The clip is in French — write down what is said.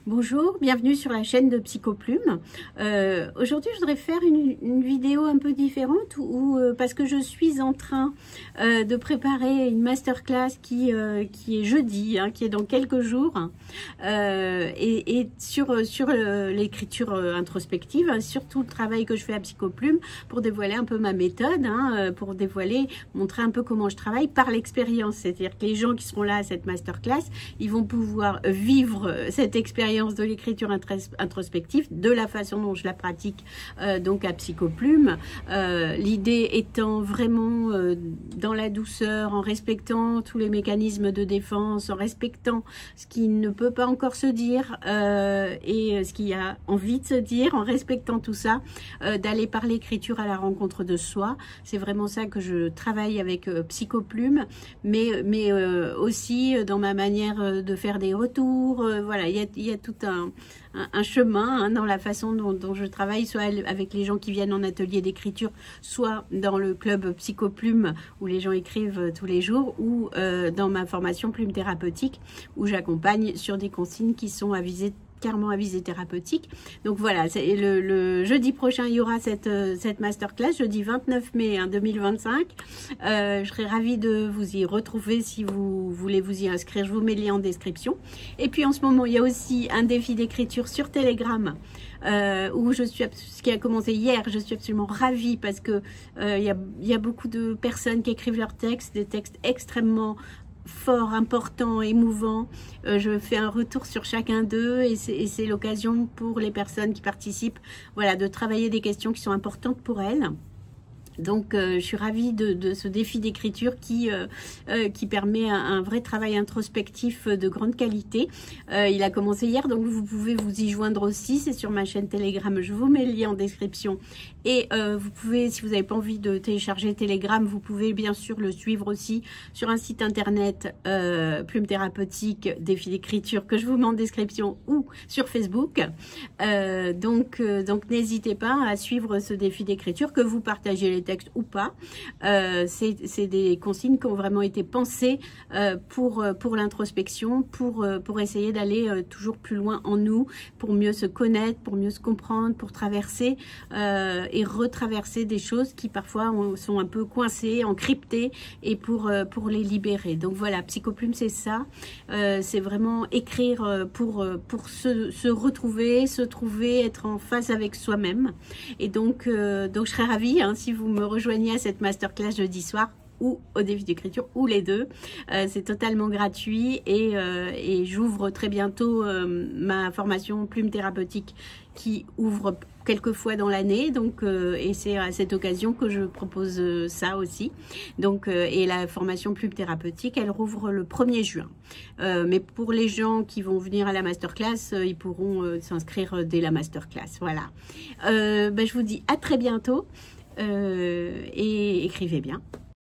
Bonjour, bienvenue sur la chaîne de Psychoplume. Aujourd'hui, je voudrais faire une vidéo un peu différente parce que je suis en train de préparer une masterclass qui est jeudi, qui est dans quelques jours, et sur l'écriture introspective, sur tout le travail que je fais à Psychoplume pour dévoiler un peu ma méthode, pour montrer un peu comment je travaille par l'expérience. C'est-à-dire que les gens qui seront là à cette masterclass, ils vont pouvoir vivre cette expérience de l'écriture introspective de la façon dont je la pratique donc à Psychoplume. L'idée étant vraiment dans la douceur, en respectant tous les mécanismes de défense, en respectant ce qui ne peut pas encore se dire et ce qui a envie de se dire, en respectant tout ça, d'aller par l'écriture à la rencontre de soi. C'est vraiment ça que je travaille avec Psychoplume, mais aussi dans ma manière de faire des retours. Voilà, il y a tout un chemin dans la façon dont je travaille, soit avec les gens qui viennent en atelier d'écriture, soit dans le club Psychoplume où les gens écrivent tous les jours, ou dans ma formation Plume Thérapeutique où j'accompagne sur des consignes qui sont clairement à visée thérapeutique. Donc voilà, le jeudi prochain, il y aura cette masterclass, jeudi 29 mai 2025. Je serai ravie de vous y retrouver si vous voulez vous y inscrire. Je vous mets le lien en description. Et puis en ce moment, il y a aussi un défi d'écriture sur Telegram ce qui a commencé hier. Je suis absolument ravie parce que il y a beaucoup de personnes qui écrivent leurs textes, des textes extrêmement fort, important, émouvant. Je fais un retour sur chacun d'eux et c'est l'occasion pour les personnes qui participent, voilà, de travailler des questions qui sont importantes pour elles. Donc, je suis ravie de ce défi d'écriture qui permet un vrai travail introspectif de grande qualité. Il a commencé hier, donc vous pouvez vous y joindre aussi. C'est sur ma chaîne Telegram. Je vous mets le lien en description. Et vous pouvez, si vous n'avez pas envie de télécharger Telegram, vous pouvez bien sûr le suivre aussi sur un site internet Plume Thérapeutique, défi d'écriture, que je vous mets en description, ou sur Facebook. Donc n'hésitez pas à suivre ce défi d'écriture, que vous partagez les textes ou pas. C'est des consignes qui ont vraiment été pensées pour l'introspection, pour essayer d'aller toujours plus loin en nous, pour mieux se connaître, pour mieux se comprendre, pour traverser et retraverser des choses qui parfois sont un peu coincées, encryptées, et pour les libérer. Donc voilà, Psychoplume, c'est ça. C'est vraiment écrire pour se retrouver, se trouver, être en phase avec soi-même. Et donc je serais ravie si vous me rejoignez à cette masterclass jeudi soir, ou au défi d'écriture, ou les deux. C'est totalement gratuit et j'ouvre très bientôt ma formation Plume Thérapeutique qui ouvre quelques fois dans l'année, donc et c'est à cette occasion que je propose ça aussi. Donc et la formation Plume Thérapeutique, elle rouvre le 1er juin. Mais pour les gens qui vont venir à la masterclass, ils pourront s'inscrire dès la masterclass. Voilà. Je vous dis à très bientôt et écrivez bien.